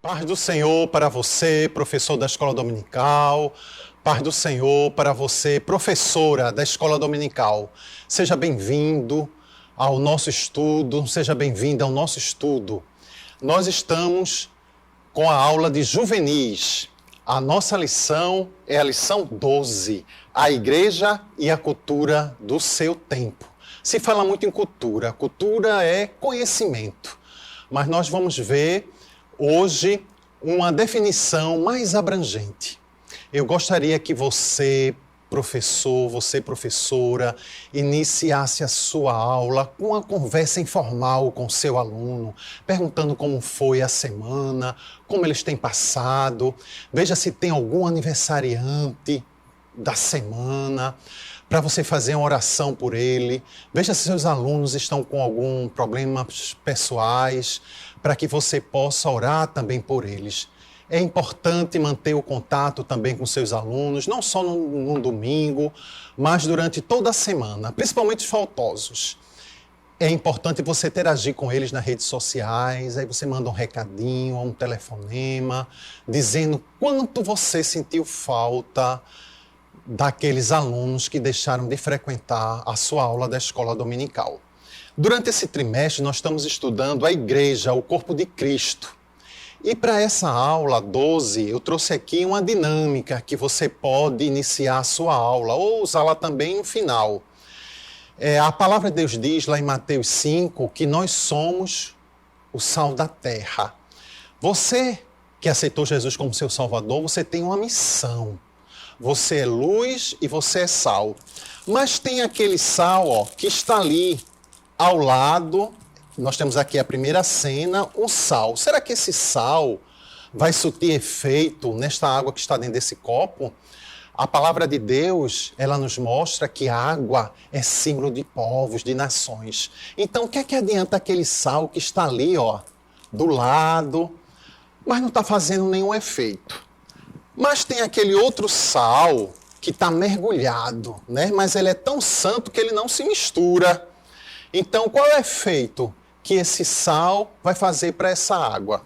Paz do Senhor para você, professor da Escola Dominical. Paz do Senhor para você, professora da Escola Dominical. Seja bem-vindo ao nosso estudo, seja bem-vinda ao nosso estudo. Nós estamos com a aula de juvenis. A nossa lição é a lição 12, a igreja e a cultura do seu tempo. Se fala muito em cultura, cultura é conhecimento, mas nós vamos ver hoje uma definição mais abrangente. Eu gostaria que você, professor, você, professora, iniciasse a sua aula com uma conversa informal com seu aluno, perguntando como foi a semana, como eles têm passado, veja se tem algum aniversariante da semana, para você fazer uma oração por ele, veja se seus alunos estão com algum problemas pessoais, para que você possa orar também por eles. É importante manter o contato também com seus alunos, não só no domingo, mas durante toda a semana, principalmente os faltosos. É importante você interagir com eles nas redes sociais, aí você manda um recadinho, um telefonema, dizendo quanto você sentiu falta daqueles alunos que deixaram de frequentar a sua aula da escola dominical. Durante esse trimestre, nós estamos estudando a igreja, o corpo de Cristo. E para essa aula 12, eu trouxe aqui uma dinâmica que você pode iniciar a sua aula ou usá-la também no final. A palavra de Deus diz lá em Mateus 5 que nós somos o sal da terra. Você que aceitou Jesus como seu Salvador, você tem uma missão. Você é luz e você é sal. Mas tem aquele sal que está ali ao lado. Nós temos aqui a primeira cena, o sal. Será que esse sal vai surtir efeito nesta água que está dentro desse copo? A palavra de Deus, ela nos mostra que a água é símbolo de povos, de nações. Então, o que é que adianta aquele sal que está ali, do lado, mas não está fazendo nenhum efeito? Mas tem aquele outro sal que está mergulhado, né? Mas ele é tão santo que ele não se mistura. Então, qual é o efeito que esse sal vai fazer para essa água?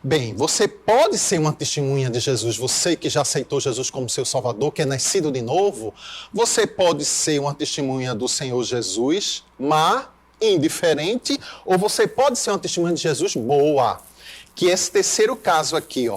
Bem, você pode ser uma testemunha de Jesus, você que já aceitou Jesus como seu Salvador, que é nascido de novo, você pode ser uma testemunha do Senhor Jesus, má, indiferente, ou você pode ser uma testemunha de Jesus boa, que esse terceiro caso aqui,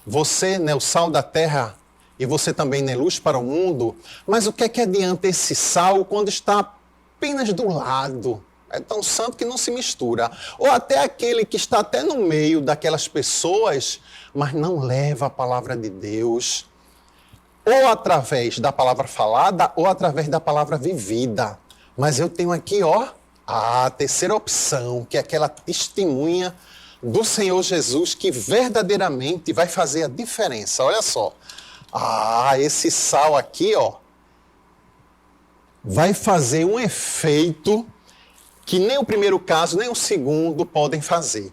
você, né, o sal da terra, e você também é luz para o mundo, mas o que é que adianta esse sal quando está apenas do lado? É tão santo que não se mistura. Ou até aquele que está até no meio daquelas pessoas, mas não leva a palavra de Deus, ou através da palavra falada, ou através da palavra vivida. Mas eu tenho aqui, a terceira opção, que é aquela testemunha do Senhor Jesus que verdadeiramente vai fazer a diferença. Olha só. Esse sal aqui, vai fazer um efeito que nem o primeiro caso, nem o segundo podem fazer.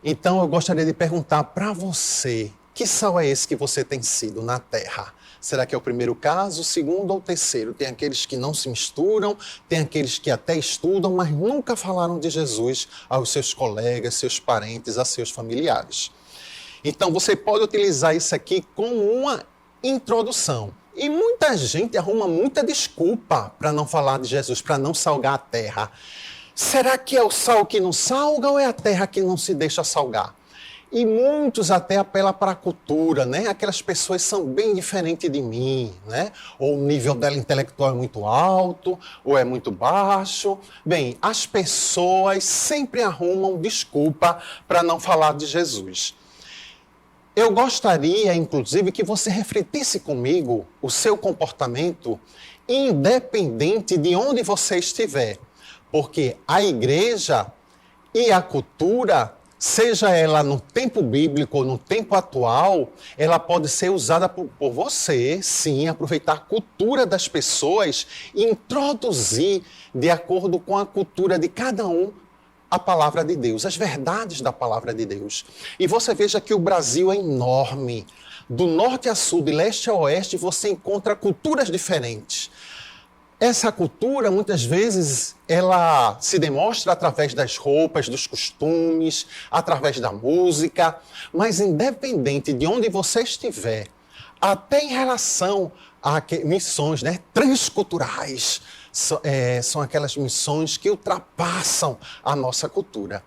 Então, eu gostaria de perguntar para você, que sal é esse que você tem sido na terra? Será que é o primeiro caso, o segundo ou o terceiro? Tem aqueles que não se misturam, tem aqueles que até estudam, mas nunca falaram de Jesus aos seus colegas, seus parentes, a seus familiares. Então, você pode utilizar isso aqui como uma introdução. E muita gente arruma muita desculpa para não falar de Jesus, para não salgar a terra. Será que é o sal que não salga ou é a terra que não se deixa salgar? E muitos até apelam para a cultura, né? Aquelas pessoas são bem diferentes de mim, né? Ou o nível dela intelectual é muito alto, ou é muito baixo. Bem, as pessoas sempre arrumam desculpa para não falar de Jesus. Eu gostaria, inclusive, que você refletisse comigo o seu comportamento, independente de onde você estiver. Porque a igreja e a cultura, seja ela no tempo bíblico ou no tempo atual, ela pode ser usada por você, sim, aproveitar a cultura das pessoas e introduzir, de acordo com a cultura de cada um, a palavra de Deus, as verdades da palavra de Deus. E você veja que o Brasil é enorme. Do norte a sul, de leste a oeste, você encontra culturas diferentes. Essa cultura, muitas vezes, ela se demonstra através das roupas, dos costumes, através da música, mas independente de onde você estiver, até em relação a missões, né, transculturais, são aquelas missões que ultrapassam a nossa cultura.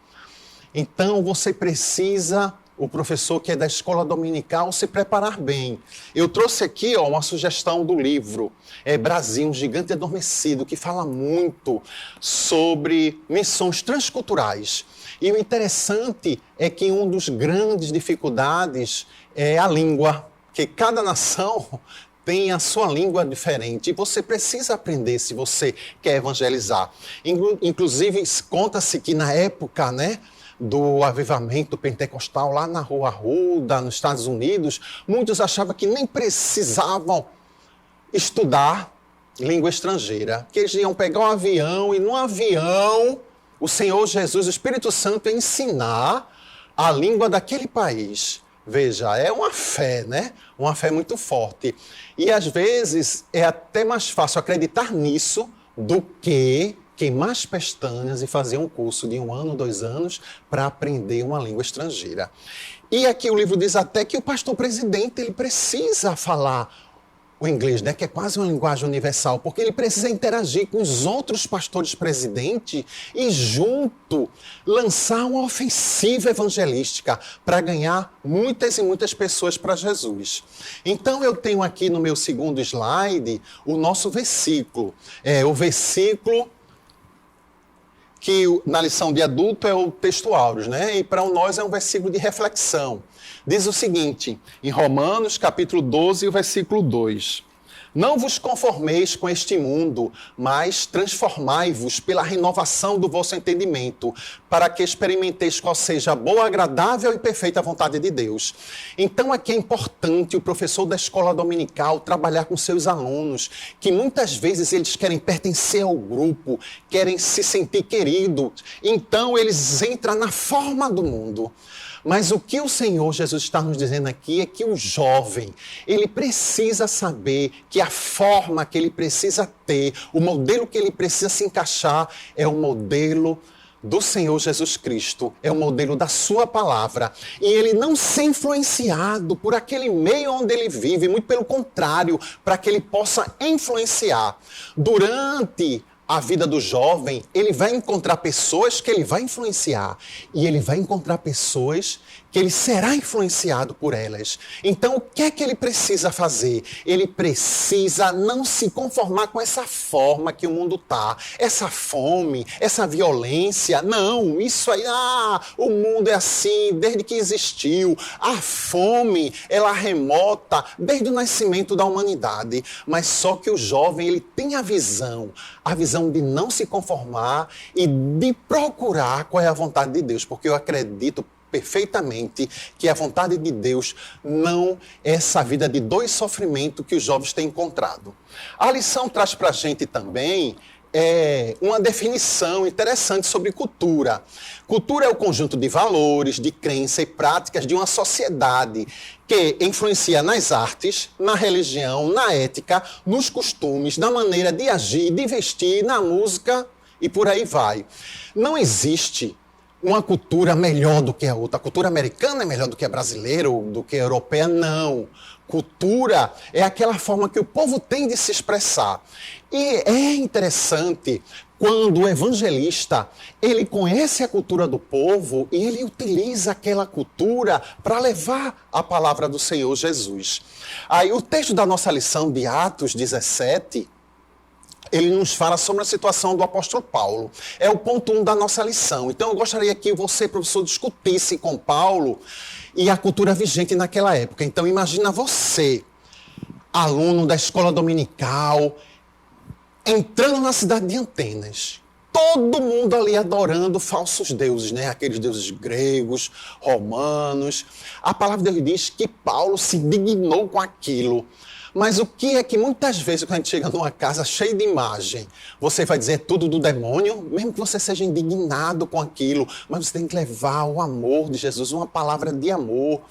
Então, você precisa, o professor que é da escola dominical, se preparar bem. Eu trouxe aqui uma sugestão do livro Brasil, um Gigante Adormecido, que fala muito sobre missões transculturais. E o interessante é que uma das grandes dificuldades é a língua, que cada nação tem a sua língua diferente e você precisa aprender se você quer evangelizar. Inclusive, conta-se que na época, né, do avivamento pentecostal lá na Rua Arruda, nos Estados Unidos, muitos achavam que nem precisavam estudar língua estrangeira, que eles iam pegar um avião e no avião o Senhor Jesus, o Espírito Santo, ia ensinar a língua daquele país. Veja, é uma fé, né? Uma fé muito forte. E às vezes é até mais fácil acreditar nisso do que queimar as pestanas e fazer um curso de 1 ano, 2 anos para aprender uma língua estrangeira. E aqui o livro diz até que o pastor presidente ele precisa falar o inglês, né, que é quase uma linguagem universal, porque ele precisa interagir com os outros pastores presidentes e junto lançar uma ofensiva evangelística para ganhar muitas e muitas pessoas para Jesus. Então eu tenho aqui no meu segundo slide o nosso versículo. O versículo que na lição de adulto é o texto áureos, né? E para nós é um versículo de reflexão. Diz o seguinte, em Romanos, capítulo 12, o versículo 2. Não vos conformeis com este mundo, mas transformai-vos pela renovação do vosso entendimento, para que experimenteis qual seja a boa, agradável e perfeita vontade de Deus. Então aqui é importante o professor da escola dominical trabalhar com seus alunos, que muitas vezes eles querem pertencer ao grupo, querem se sentir queridos, então eles entram na forma do mundo. Mas o que o Senhor Jesus está nos dizendo aqui é que o jovem, ele precisa saber que a forma que ele precisa ter, o modelo que ele precisa se encaixar é o modelo do Senhor Jesus Cristo, é o modelo da sua palavra. E ele não ser influenciado por aquele meio onde ele vive, muito pelo contrário, para que ele possa influenciar. Durante a vida do jovem, ele vai encontrar pessoas que ele vai influenciar e ele vai encontrar pessoas que ele será influenciado por elas. Então, o que é que ele precisa fazer? Ele precisa não se conformar com essa forma que o mundo está, essa fome, essa violência. Não, isso aí, o mundo é assim desde que existiu. A fome, ela remota desde o nascimento da humanidade. Mas só que o jovem, ele tem a visão de não se conformar e de procurar qual é a vontade de Deus, porque eu acredito perfeitamente que a vontade de Deus não é essa vida de dor e sofrimento que os jovens têm encontrado. A lição traz para a gente também uma definição interessante sobre cultura. Cultura é o conjunto de valores, de crenças e práticas de uma sociedade que influencia nas artes, na religião, na ética, nos costumes, na maneira de agir, de vestir, na música e por aí vai. Não existe uma cultura melhor do que a outra. A cultura americana é melhor do que a brasileira ou do que a europeia, não. Cultura é aquela forma que o povo tem de se expressar. E é interessante quando o evangelista, ele conhece a cultura do povo e ele utiliza aquela cultura para levar a palavra do Senhor Jesus. Aí o texto da nossa lição de Atos 17, ele nos fala sobre a situação do apóstolo Paulo. É o ponto 1 da nossa lição. Então eu gostaria que você, professor, discutisse com Paulo e a cultura vigente naquela época. Então imagina você, aluno da escola dominical, entrando na cidade de Atenas. Todo mundo ali adorando falsos deuses, né? Aqueles deuses gregos, romanos. A palavra de Deus diz que Paulo se indignou com aquilo. Mas o que é que muitas vezes, quando a gente chega numa casa cheia de imagem, você vai dizer tudo do demônio, mesmo que você seja indignado com aquilo, mas você tem que levar o amor de Jesus, uma palavra de amor.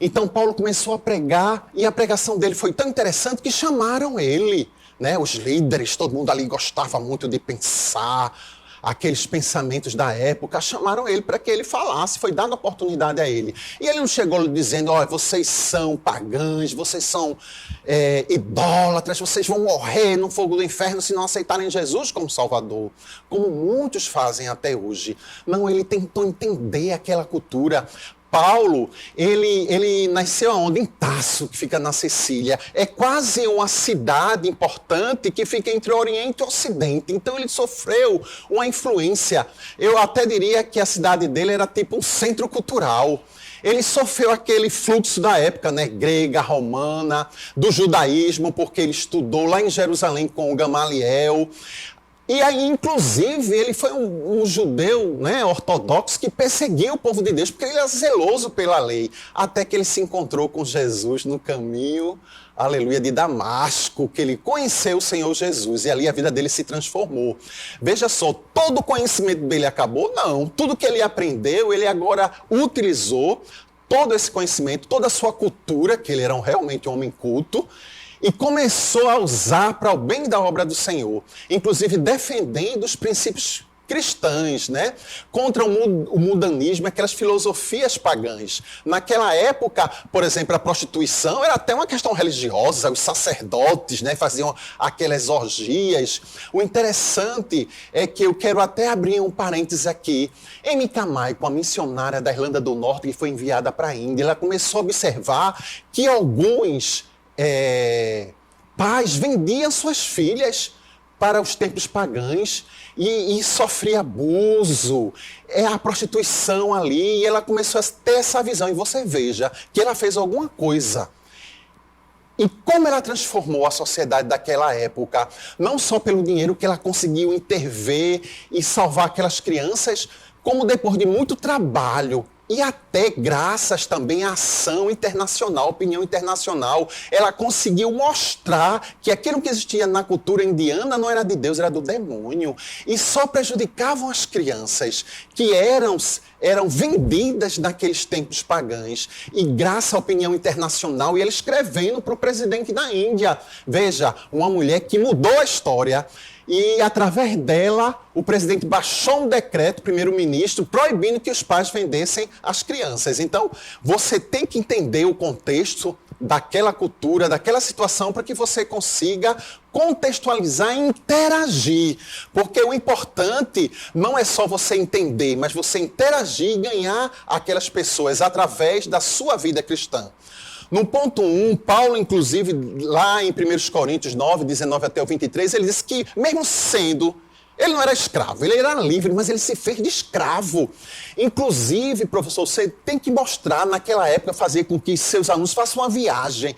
Então Paulo começou a pregar e a pregação dele foi tão interessante que chamaram ele né? Os líderes, todo mundo ali gostava muito de pensar, aqueles pensamentos da época, chamaram ele para que ele falasse, foi dada oportunidade a ele. E ele não chegou dizendo, olha, vocês são pagãos, vocês são idólatras, vocês vão morrer no fogo do inferno se não aceitarem Jesus como Salvador, como muitos fazem até hoje. Não, ele tentou entender aquela cultura. Paulo, ele nasceu aonde? Em Tarso, que fica na Sicília. É quase uma cidade importante que fica entre o Oriente e o Ocidente. Então ele sofreu uma influência. Eu até diria que a cidade dele era tipo um centro cultural. Ele sofreu aquele fluxo da época, né? Grega, romana, do judaísmo, porque ele estudou lá em Jerusalém com o Gamaliel. E aí, inclusive, ele foi um judeu, né, ortodoxo que perseguia o povo de Deus, porque ele era zeloso pela lei, até que ele se encontrou com Jesus no caminho, aleluia, de Damasco, que ele conheceu o Senhor Jesus, e ali a vida dele se transformou. Veja só, todo o conhecimento dele acabou? Não. Tudo que ele aprendeu, ele agora utilizou, todo esse conhecimento, toda a sua cultura, que ele era realmente um homem culto, e começou a usar para o bem da obra do Senhor, inclusive defendendo os princípios cristãos, né? Contra o mundanismo, aquelas filosofias pagãs. Naquela época, por exemplo, a prostituição era até uma questão religiosa, os sacerdotes, né, faziam aquelas orgias. O interessante é que eu quero até abrir um parênteses aqui. Amy Camaiko, a missionária da Irlanda do Norte que foi enviada para a Índia, ela começou a observar que alguns pais vendiam suas filhas para os templos pagãos e sofria abuso, a prostituição ali, e ela começou a ter essa visão. E você veja que ela fez alguma coisa. E como ela transformou a sociedade daquela época, não só pelo dinheiro que ela conseguiu intervir e salvar aquelas crianças, como depois de muito trabalho, e até graças também à ação internacional, opinião internacional, ela conseguiu mostrar que aquilo que existia na cultura indiana não era de Deus, era do demônio. E só prejudicavam as crianças que eram vendidas naqueles tempos pagãos. E graças à opinião internacional, e ele escrevendo para o presidente da Índia. Veja, uma mulher que mudou a história. E, através dela, o presidente baixou um decreto, primeiro-ministro, proibindo que os pais vendessem as crianças. Então, você tem que entender o contexto daquela cultura, daquela situação, para que você consiga contextualizar e interagir. Porque o importante não é só você entender, mas você interagir e ganhar aquelas pessoas através da sua vida cristã. No ponto 1, Paulo, inclusive, lá em 1 Coríntios 9, 19 até o 23, ele diz que, mesmo sendo, ele não era escravo, ele era livre, mas ele se fez de escravo. Inclusive, professor, você tem que mostrar, naquela época, fazer com que seus alunos façam uma viagem.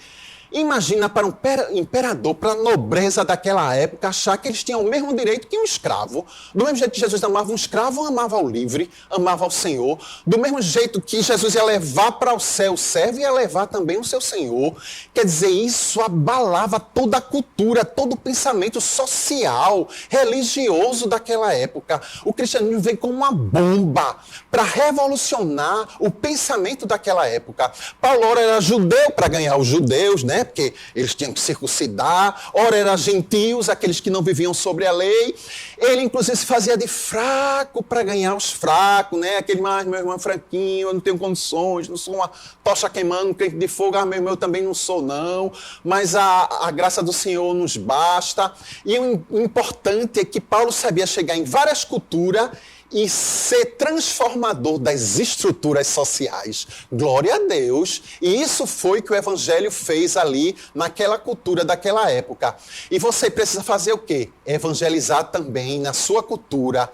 Imagina para um imperador, para a nobreza daquela época, achar que eles tinham o mesmo direito que um escravo. Do mesmo jeito que Jesus amava um escravo, amava o livre, amava o Senhor. Do mesmo jeito que Jesus ia levar para o céu o servo, ia levar também o seu Senhor. Quer dizer, isso abalava toda a cultura, todo o pensamento social, religioso daquela época. O cristianismo veio como uma bomba para revolucionar o pensamento daquela época. Paulo era judeu para ganhar os judeus, né? Porque eles tinham que circuncidar, ora eram gentios, aqueles que não viviam sobre a lei. Ele, inclusive, se fazia de fraco para ganhar os fracos, né? Aquele, meu irmão é fraquinho, eu não tenho condições, não sou uma tocha queimando, um crente de fogo, meu irmão, eu também não sou, não. Mas a graça do Senhor nos basta. E o importante é que Paulo sabia chegar em várias culturas e ser transformador das estruturas sociais. Glória a Deus! E isso foi que o Evangelho fez ali naquela cultura daquela época. E você precisa fazer o quê? Evangelizar também na sua cultura.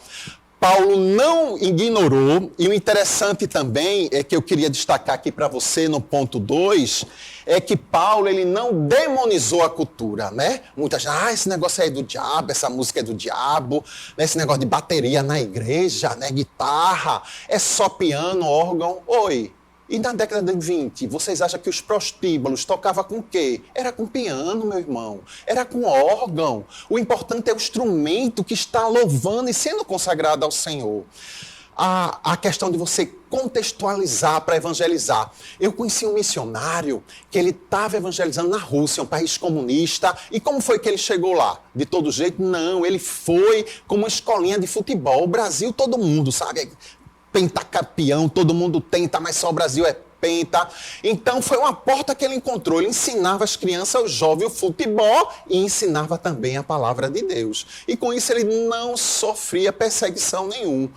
Paulo não ignorou, e o interessante também é que eu queria destacar aqui para você no ponto 2, é que Paulo ele não demonizou a cultura, né? Muita gente, esse negócio aí é do diabo, essa música é do diabo, né? Esse negócio de bateria na igreja, né? Guitarra, é só piano, órgão. Oi! E na década de 20, vocês acham que os prostíbulos tocavam com o quê? Era com piano, meu irmão. Era com órgão. O importante é o instrumento que está louvando e sendo consagrado ao Senhor. a questão de você contextualizar para evangelizar. Eu conheci um missionário que ele estava evangelizando na Rússia, um país comunista. E como foi que ele chegou lá? De todo jeito? Não, ele foi como uma escolinha de futebol. O Brasil, todo mundo, sabe? Pentacampeão, todo mundo tenta, mas só o Brasil é penta. Então foi uma porta que ele encontrou. Ele ensinava as crianças, os jovens, o futebol e ensinava também a palavra de Deus. E com isso ele não sofria perseguição nenhuma.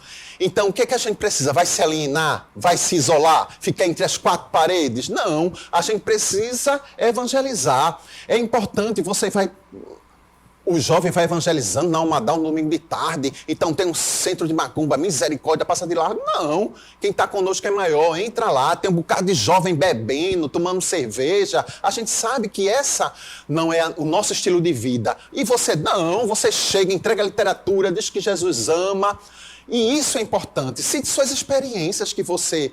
Então o que a gente precisa? Vai se alienar? Vai se isolar? Ficar entre as quatro paredes? Não, a gente precisa evangelizar. É importante, o jovem vai evangelizando na Almadá um domingo de tarde, então tem um centro de macumba, misericórdia, passa de largo. Não, quem está conosco é maior, entra lá, tem um bocado de jovem bebendo, tomando cerveja. A gente sabe que essa não é o nosso estilo de vida. E você chega, entrega a literatura, diz que Jesus ama. E isso é importante. Cite suas experiências que você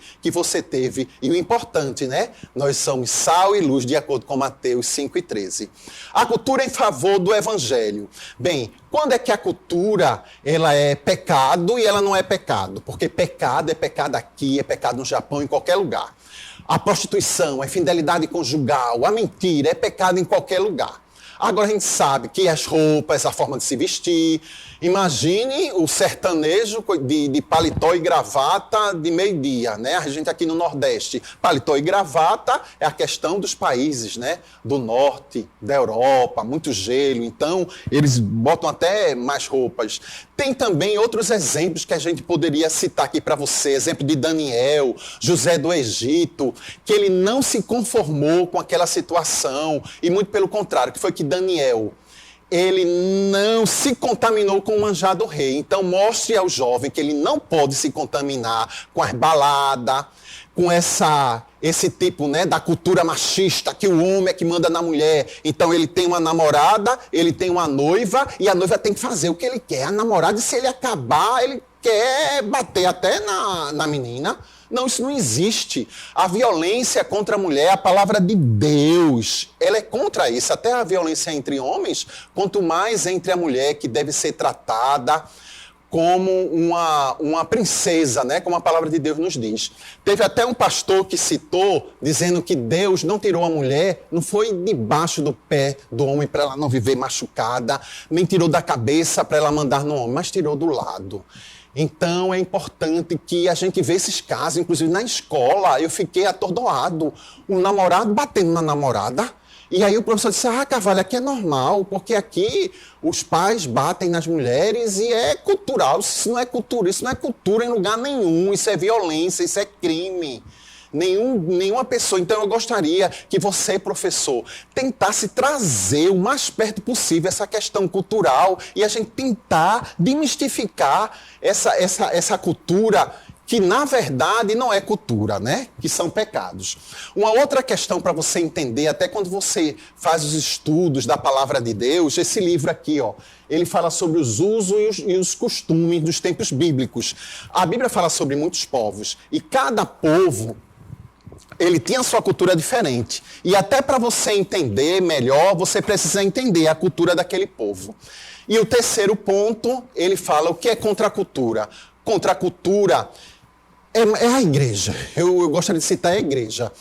teve. E o importante, né? Nós somos sal e luz, de acordo com Mateus 5:13. A cultura em favor do evangelho. Bem, quando é que a cultura ela é pecado e ela não é pecado? Porque pecado é pecado aqui, é pecado no Japão, em qualquer lugar. A prostituição, a infidelidade conjugal, a mentira é pecado em qualquer lugar. Agora a gente sabe que as roupas, a forma de se vestir. Imagine o sertanejo de paletó e gravata de meio-dia, né? A gente aqui no Nordeste, paletó e gravata é a questão dos países, né? Do norte, da Europa, muito gelo, então eles botam até mais roupas. Tem também outros exemplos que a gente poderia citar aqui para você, exemplo de Daniel, José do Egito, que ele não se conformou com aquela situação, e muito pelo contrário, que foi que Daniel, ele não se contaminou com o manjar do rei. Então mostre ao jovem que ele não pode se contaminar com as baladas, com esse tipo, né, da cultura machista, que o homem é que manda na mulher. Então ele tem uma namorada, ele tem uma noiva, e a noiva tem que fazer o que ele quer. A namorada, se ele acabar, ele quer bater até na menina. Não, isso não existe. A violência contra a mulher, a palavra de Deus, ela é contra isso. Até a violência entre homens, quanto mais entre a mulher, que deve ser tratada como uma princesa, né? Como a palavra de Deus nos diz. Teve até um pastor que citou, dizendo que Deus não tirou a mulher, não foi debaixo do pé do homem para ela não viver machucada, nem tirou da cabeça para ela mandar no homem, mas tirou do lado. Então é importante que a gente veja esses casos, inclusive na escola, eu fiquei atordoado, um namorado batendo na namorada. E aí o professor disse, Carvalho, aqui é normal, porque aqui os pais batem nas mulheres e é cultural. Isso não é cultura em lugar nenhum, isso é violência, isso é crime. Nenhuma pessoa. Então eu gostaria que você, professor, tentasse trazer o mais perto possível essa questão cultural e a gente tentar demistificar essa cultura que na verdade não é cultura, né? Que são pecados. Uma outra questão para você entender, até quando você faz os estudos da palavra de Deus, esse livro aqui, ó, ele fala sobre os usos e os costumes dos tempos bíblicos. A Bíblia fala sobre muitos povos e cada povo ele tinha sua cultura diferente. E até para você entender melhor, você precisa entender a cultura daquele povo. E o terceiro ponto, ele fala o que é contracultura. Contracultura é a igreja. Eu gostaria de citar a igreja.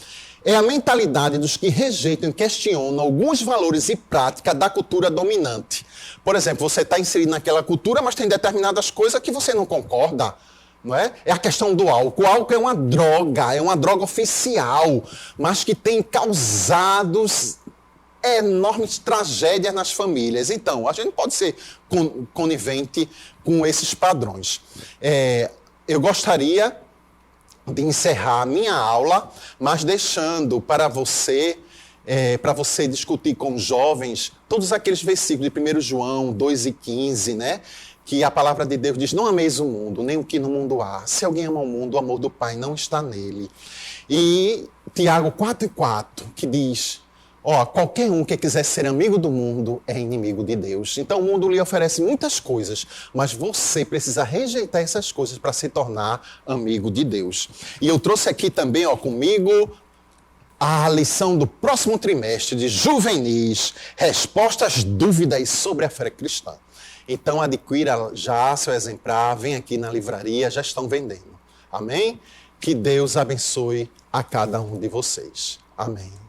É a mentalidade dos que rejeitam e questionam alguns valores e práticas da cultura dominante. Por exemplo, você está inserido naquela cultura, mas tem determinadas coisas que você não concorda. Não é? É a questão do álcool. O álcool é uma droga oficial, mas que tem causado enormes tragédias nas famílias. Então, a gente pode ser conivente com esses padrões. Eu gostaria de encerrar a minha aula, mas deixando para você discutir com os jovens todos aqueles versículos de 1 João 2:15, né? Que a palavra de Deus diz, não ameis o mundo, nem o que no mundo há. Se alguém ama o mundo, o amor do Pai não está nele. E Tiago 4:4, que diz, qualquer um que quiser ser amigo do mundo é inimigo de Deus. Então o mundo lhe oferece muitas coisas, mas você precisa rejeitar essas coisas para se tornar amigo de Deus. E eu trouxe aqui também, comigo, a lição do próximo trimestre de juvenis, respostas, dúvidas sobre a fé cristã. Então adquira já seu exemplar, vem aqui na livraria, já estão vendendo. Amém? Que Deus abençoe a cada um de vocês. Amém.